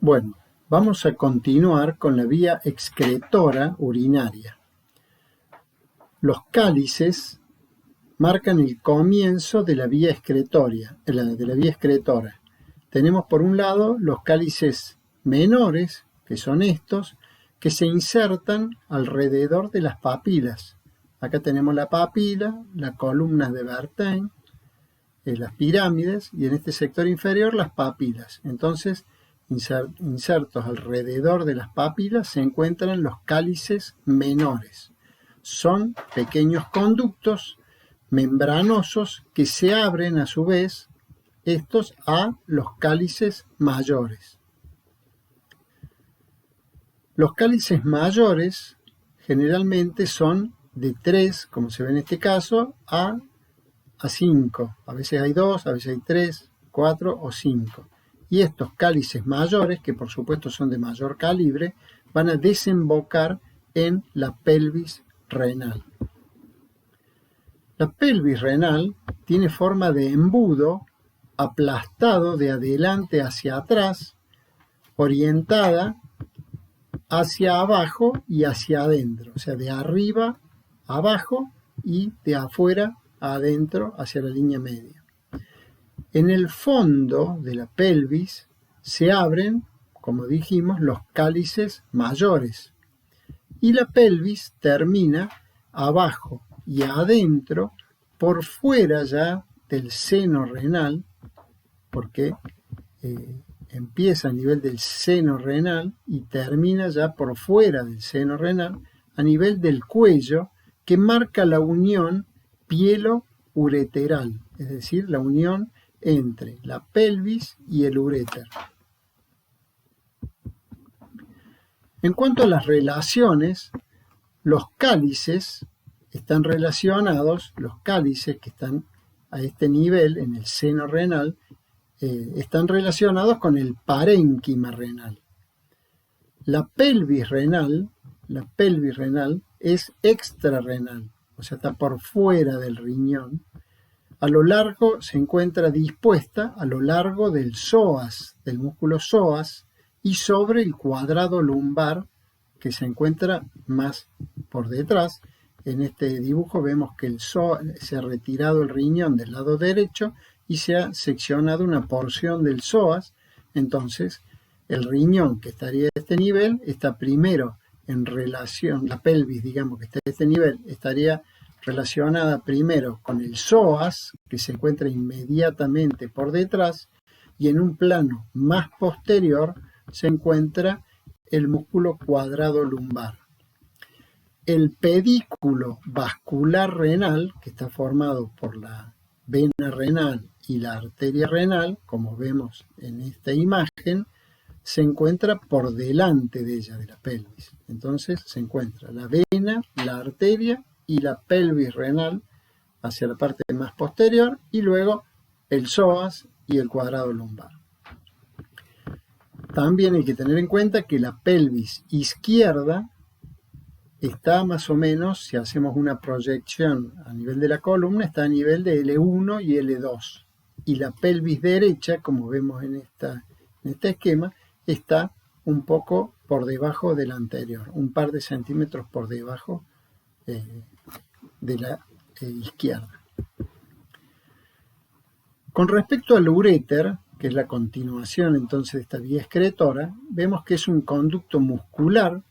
Bueno, vamos a continuar con la vía excretora urinaria. Los cálices marcan el comienzo de la vía excretora. Tenemos por un lado los cálices menores, que son estos, que se insertan alrededor de las papilas. Acá tenemos la papila, las columnas de Bertin, las pirámides, y en este sector inferior las papilas. Entonces, insertos alrededor de las papilas se encuentran los cálices menores. Son pequeños conductos membranosos que se abren a su vez estos a los cálices mayores. Los cálices mayores generalmente son de 3, como se ve en este caso, a 5. A veces hay 2, a veces hay 3, 4 o 5. Y estos cálices mayores, que por supuesto son de mayor calibre, van a desembocar en la pelvis renal. La pelvis renal tiene forma de embudo aplastado de adelante hacia atrás, orientada hacia abajo y hacia adentro, o sea, de arriba a abajo y de afuera a adentro hacia la línea media. En el fondo de la pelvis se abren, como dijimos, los cálices mayores y la pelvis termina abajo y adentro, por fuera ya del seno renal, porque empieza a nivel del seno renal y termina ya por fuera del seno renal, a nivel del cuello, que marca la unión pielo-ureteral, es decir, la unión entre la pelvis y el uréter. En cuanto a las relaciones, los cálices están relacionados, los cálices que están a este nivel, en el seno renal, están relacionados con el parénquima renal. La pelvis renal es extrarrenal, o sea, está por fuera del riñón. A lo largo se encuentra dispuesta a lo largo del psoas, del músculo psoas, y sobre el cuadrado lumbar que se encuentra más por detrás. En este dibujo vemos que el psoas se ha retirado el riñón del lado derecho y se ha seccionado una porción del psoas. Entonces, el riñón que estaría a este nivel está primero en relación, la pelvis, digamos, que está a este nivel, estaría relacionada primero con el psoas, que se encuentra inmediatamente por detrás, y en un plano más posterior se encuentra el músculo cuadrado lumbar. El pedículo vascular renal, que está formado por la vena renal y la arteria renal, como vemos en esta imagen, se encuentra por delante de ella, de la pelvis. Entonces se encuentra la vena, la arteria y la pelvis renal hacia la parte más posterior, y luego el psoas y el cuadrado lumbar. También hay que tener en cuenta que la pelvis izquierda está más o menos, si hacemos una proyección a nivel de la columna, está a nivel de L1 y L2. Y la pelvis derecha, como vemos en este esquema, está un poco por debajo de la anterior, un par de centímetros por debajo de la izquierda. Con respecto al uréter, que es la continuación entonces de esta vía excretora, vemos que es un conducto muscular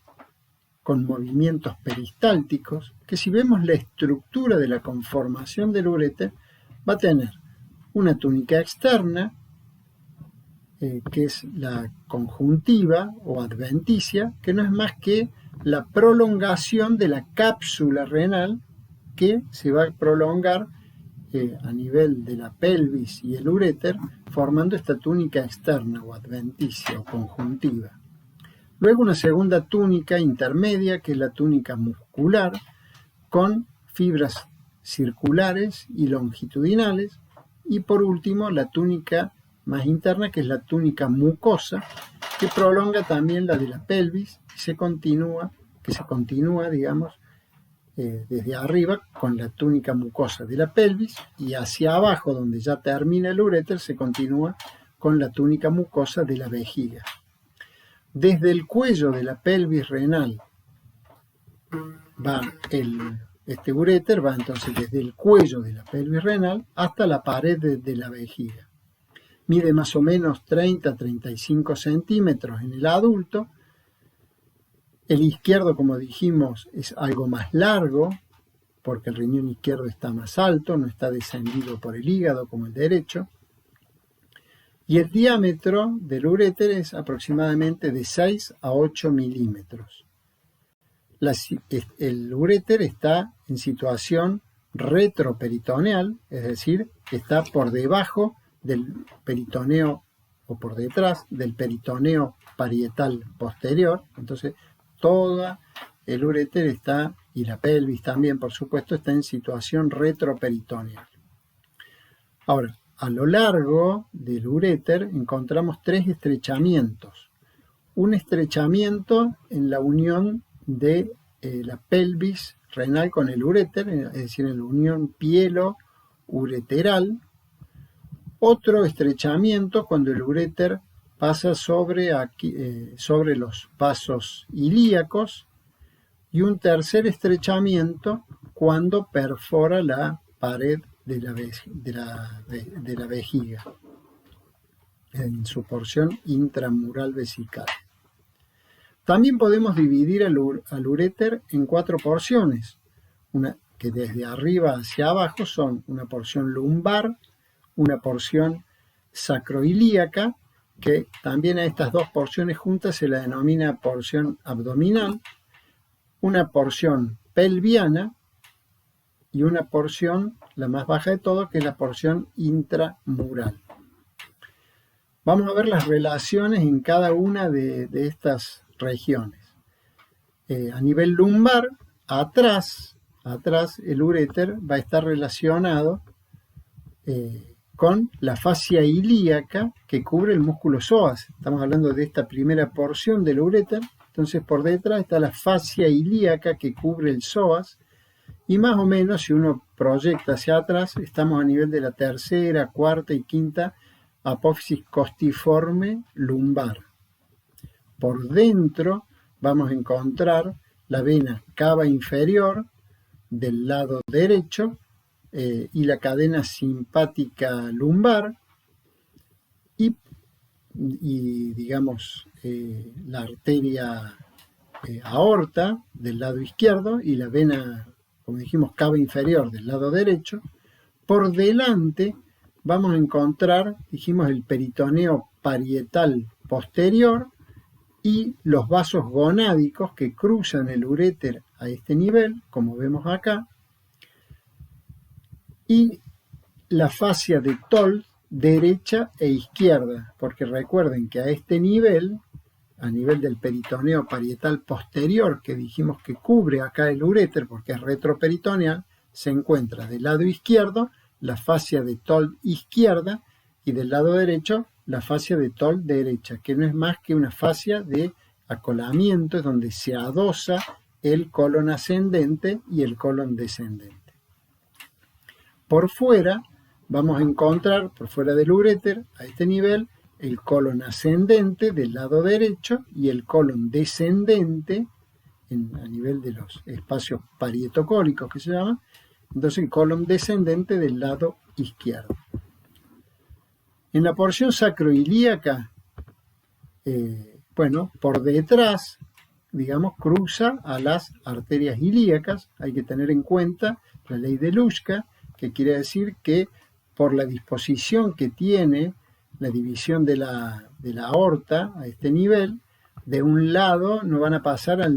con movimientos peristálticos, que si vemos la estructura de la conformación del uréter, va a tener una túnica externa, que es la conjuntiva o adventicia, que no es más que la prolongación de la cápsula renal, que se va a prolongar a nivel de la pelvis y el uréter, formando esta túnica externa o adventicia o conjuntiva. Luego una segunda túnica intermedia, que es la túnica muscular, con fibras circulares y longitudinales, y por último la túnica más interna, que es la túnica mucosa, que prolonga también la de la pelvis y se continúa, digamos, desde arriba con la túnica mucosa de la pelvis, y hacia abajo, donde ya termina el uréter, se continúa con la túnica mucosa de la vejiga. Desde el cuello de la pelvis renal va este uréter, va entonces desde el cuello de la pelvis renal hasta la pared de la vejiga. Mide más o menos 30-35 centímetros en el adulto. El izquierdo, como dijimos, es algo más largo, porque el riñón izquierdo está más alto, no está descendido por el hígado como el derecho. Y el diámetro del uréter es aproximadamente de 6 a 8 milímetros. El uréter está en situación retroperitoneal, es decir, está por debajo del peritoneo o por detrás del peritoneo parietal posterior. Entonces, todo el uréter está, y la pelvis también, por supuesto, está en situación retroperitoneal. Ahora, a lo largo del uréter encontramos 3 estrechamientos. Un estrechamiento en la unión de la pelvis renal con el uréter, es decir, en la unión pielo-ureteral. Otro estrechamiento cuando el uréter pasa sobre los vasos ilíacos. Y un tercer estrechamiento cuando perfora la pared de la vejiga en su porción intramural vesical. También podemos dividir al uréter en 4 porciones, que desde arriba hacia abajo son una porción lumbar, una porción sacroilíaca, que también a estas 2 porciones juntas se la denomina porción abdominal, una porción pelviana y una porción, la más baja de todo, que es la porción intramural. Vamos a ver las relaciones en cada una de estas regiones. A nivel lumbar, atrás el uréter va a estar relacionado con la fascia ilíaca que cubre el músculo psoas. Estamos hablando de esta primera porción del uréter. Entonces por detrás está la fascia ilíaca que cubre el psoas y más o menos si uno proyecta hacia atrás estamos a nivel de la tercera, cuarta y quinta apófisis costiforme lumbar. Por dentro vamos a encontrar la vena cava inferior del lado derecho y la cadena simpática lumbar y digamos la arteria aorta del lado izquierdo y la vena, como dijimos, cava inferior del lado derecho. Por delante vamos a encontrar, dijimos, el peritoneo parietal posterior y los vasos gonádicos que cruzan el uréter a este nivel, como vemos acá, y la fascia de Toll derecha e izquierda, porque recuerden que a este nivel, a nivel del peritoneo parietal posterior, que dijimos que cubre acá el uréter porque es retroperitoneal, se encuentra del lado izquierdo la fascia de Toll izquierda y del lado derecho la fascia de Toll derecha, que no es más que una fascia de acolamiento, es donde se adosa el colon ascendente y el colon descendente. Por fuera vamos a encontrar, por fuera del uréter, a este nivel, el colon ascendente del lado derecho y el colon descendente a nivel de los espacios parietocólicos que se llaman, entonces el colon descendente del lado izquierdo. En la porción sacroilíaca, por detrás, digamos, cruza a las arterias ilíacas. Hay que tener en cuenta la ley de Luschka, que quiere decir que por la disposición que tiene la división de la aorta a este nivel, de un lado no van a pasar al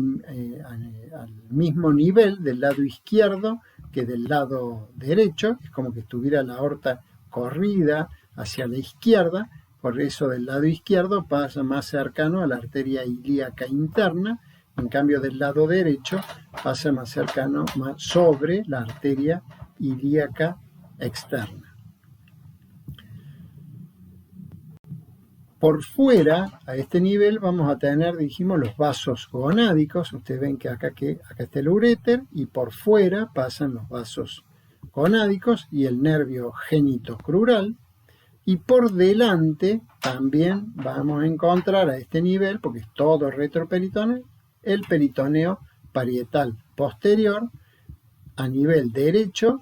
mismo nivel del lado izquierdo que del lado derecho. Es como que estuviera la aorta corrida hacia la izquierda, por eso del lado izquierdo pasa más cercano a la arteria ilíaca interna, en cambio del lado derecho pasa más cercano, más sobre la arteria ilíaca externa. Por fuera, a este nivel, vamos a tener, dijimos, los vasos gonádicos. Ustedes ven que acá está el uréter y por fuera pasan los vasos gonádicos y el nervio genitocrural. Y por delante también vamos a encontrar a este nivel, porque es todo retroperitoneo, el peritoneo parietal posterior, a nivel derecho,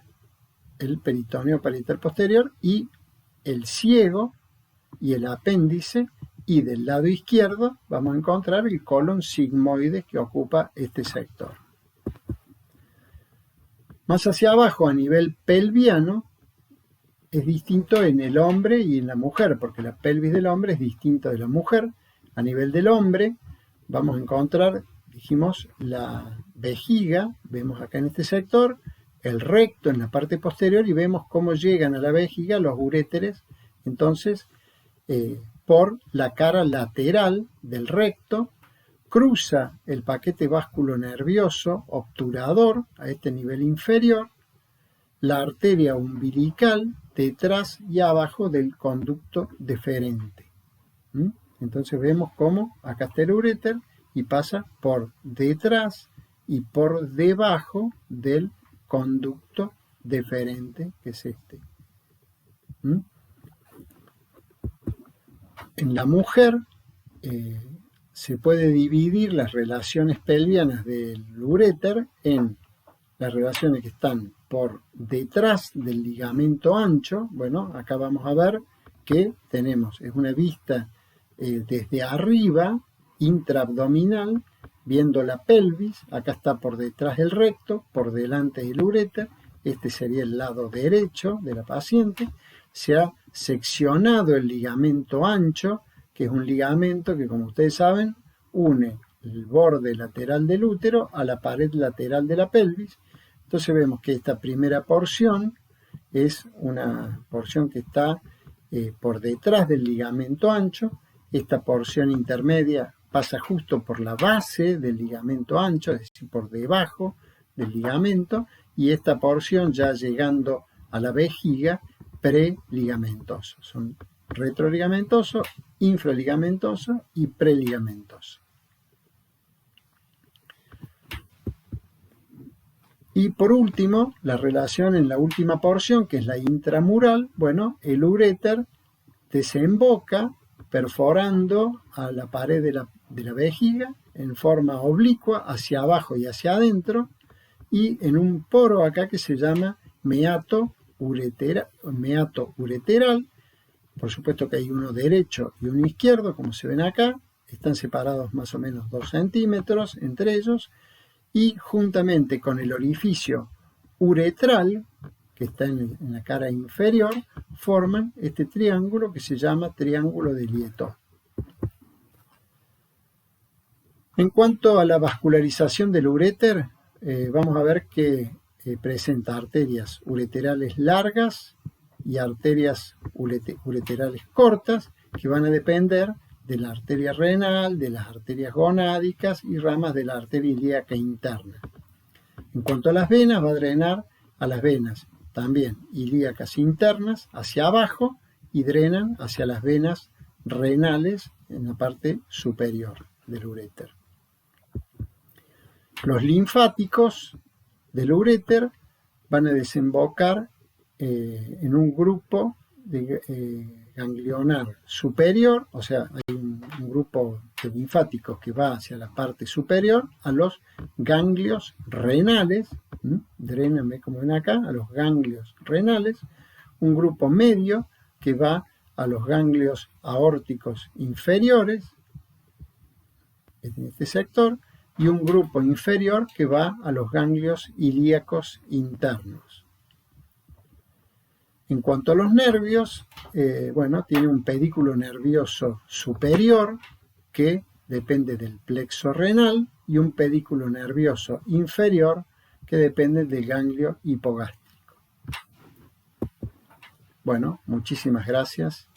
el peritoneo parietal posterior, y el ciego y el apéndice, y del lado izquierdo vamos a encontrar el colon sigmoide que ocupa este sector. Más hacia abajo, a nivel pelviano, es distinto en el hombre y en la mujer, porque la pelvis del hombre es distinta de la mujer. A nivel del hombre vamos a encontrar, dijimos, la vejiga, vemos acá en este sector, el recto en la parte posterior, y vemos cómo llegan a la vejiga los uréteres, entonces, por la cara lateral del recto, cruza el paquete vasculonervioso obturador a este nivel inferior, la arteria umbilical detrás y abajo del conducto deferente. Entonces vemos cómo acá está el uréter y pasa por detrás y por debajo del conducto deferente, que es este. En la mujer se puede dividir las relaciones pelvianas del uréter en las relaciones que están por detrás del ligamento ancho. Bueno, acá vamos a ver que tenemos, es una vista desde arriba, intraabdominal, viendo la pelvis. Acá está por detrás el recto, por delante el uréter. Este sería el lado derecho de la paciente. Se ha seccionado el ligamento ancho, que es un ligamento que, como ustedes saben, une el borde lateral del útero a la pared lateral de la pelvis. Entonces vemos que esta primera porción es una porción que está por detrás del ligamento ancho. Esta porción intermedia pasa justo por la base del ligamento ancho, es decir, por debajo del ligamento, y esta porción ya llegando a la vejiga, preligamentoso. Son retroligamentoso, infraligamento y preligamentoso. Y por último, la relación en la última porción, que es la intramural. Bueno, el uréter desemboca perforando a la pared de la vejiga en forma oblicua hacia abajo y hacia adentro, y en un poro acá que se llama meato ureteral. Por supuesto que hay uno derecho y uno izquierdo, como se ven acá, están separados más o menos 2 centímetros entre ellos, y juntamente con el orificio uretral, que está en la cara inferior, forman este triángulo que se llama triángulo de Lietov. En cuanto a la vascularización del uréter, vamos a ver que presenta arterias ureterales largas y arterias ureterales cortas, que van a depender de la arteria renal, de las arterias gonádicas y ramas de la arteria ilíaca interna. En cuanto a las venas, va a drenar a las venas también ilíacas internas hacia abajo y drenan hacia las venas renales en la parte superior del uréter. Los linfáticos del uréter van a desembocar en un grupo ganglionar superior, o sea, hay un grupo de linfáticos que va hacia la parte superior, a los ganglios renales, drename como ven acá, a los ganglios renales, un grupo medio que va a los ganglios aórticos inferiores, en este sector, y un grupo inferior que va a los ganglios ilíacos internos. En cuanto a los nervios, bueno, tiene un pedículo nervioso superior que depende del plexo renal y un pedículo nervioso inferior que depende del ganglio hipogástrico. Bueno, muchísimas gracias.